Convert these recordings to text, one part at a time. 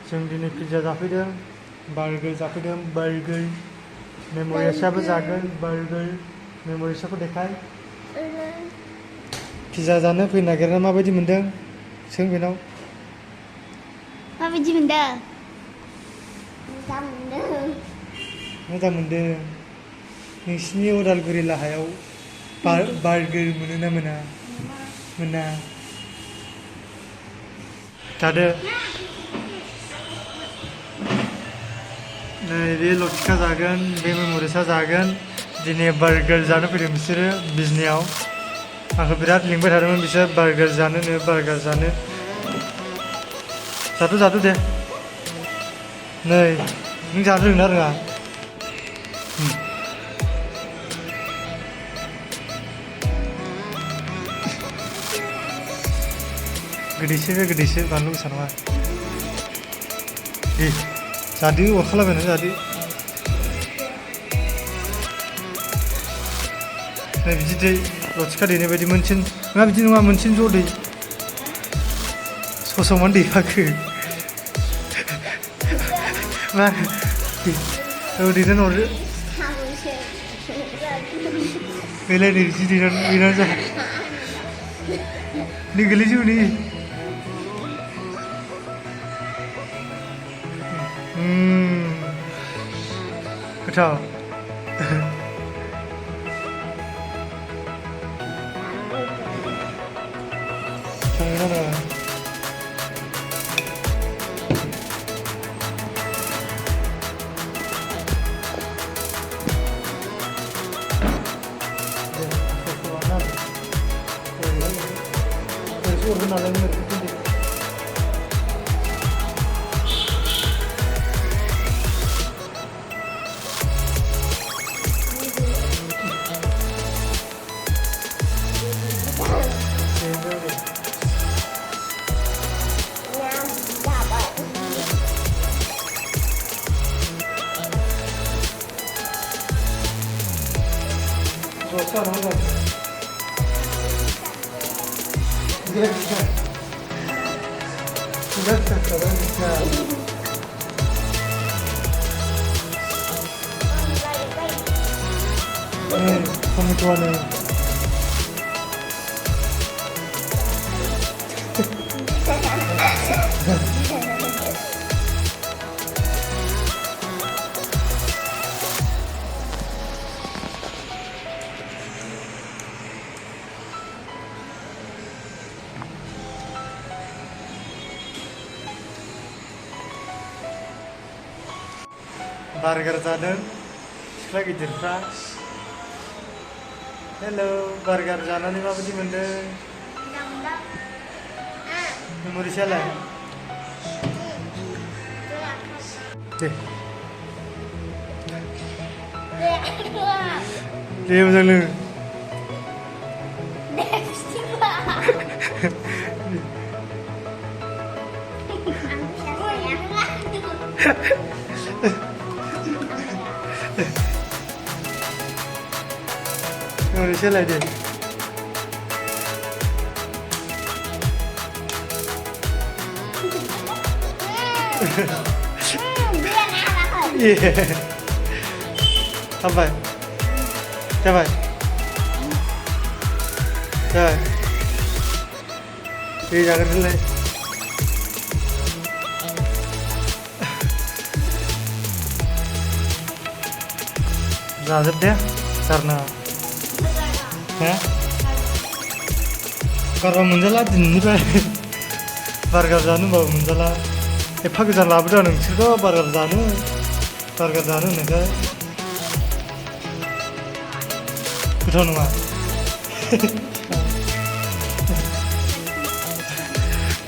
जों दिनै पिज्जा जाफैदों, बार्गार जाफैदों, बार्गार मेम'रिसाबो जागोन बार्गार मेम'रिसाखौ देखाय। पिज्जा जानो फैनो नागिरना माबायदि मोनदों सों बेनाव। माबायदि मोनदों? मोजां मोनदों। मोजां मोनदों। नोंसिनि उदालगुरि लाहायाव बार्गार मोनो ना मोना? मोना। जादो। नै बे लथिखा जागोन, बे मेम'रिसा जागोन। दिनै बार्गार जानो फैदों बिसोरो बिजनियाव। आंखौ बिराद लिंबाय थादोंमोन बिसोर बार्गार जानोनो बार्गार जानो। जादो दे। नै नों जानो रोंना रोङा? गोदैसो बानलु गोसा नङा। दे जादो, अरखालाबायनानै जादो। नै बिदि दै लथिखा दैनाय बायदि मोनसेन नङा, बिदि नङा, मोनसेन ज' दै। ससाव मानो दैफाखो? मा? औ दैनानै हरदो। बेलाय नै बिदि दैनानै जा। नै गोलैजोबो नै। गोथाव। संनो रोङा। टमेट'आनो बार्गार जादों सिख्ला गिदिरफ्रा। हेल' बार्गार जानानै माबायदि मोनदों? मेम'रिसायालाय? दे मोजां लों। मेम'रिसायालाय दे। हामबाय जाबाय दे जागोन होनलाय। जाजोब दे गारनाङा। गारबा मोनजाला दिनैनिफ्राय। बार्गार जानो होनबाबो मोनजाला। एफा गोजान लाबोदों नोंसोरखौ बार्गार जानो होननायखाय। गोथाव नङा?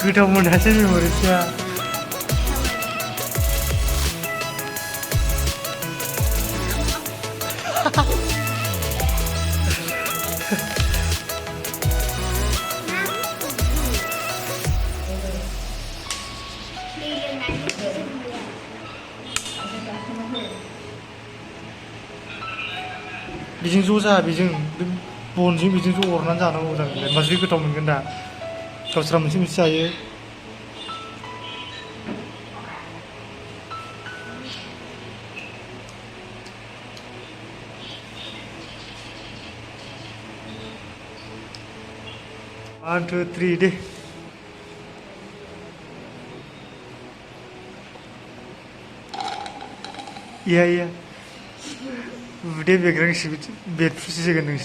गोथाव मोनासै मेम'रिसा। बेजों ज' जा, बेजों बनजों बेजों ज' अरनानै जानांगौ जागोन। होमबासो गोथाव मोनगोन दा। गावस्रा मोनसे जायो। 1 2 3 दे iya iya udah background sih bed fusi sih kan nunggu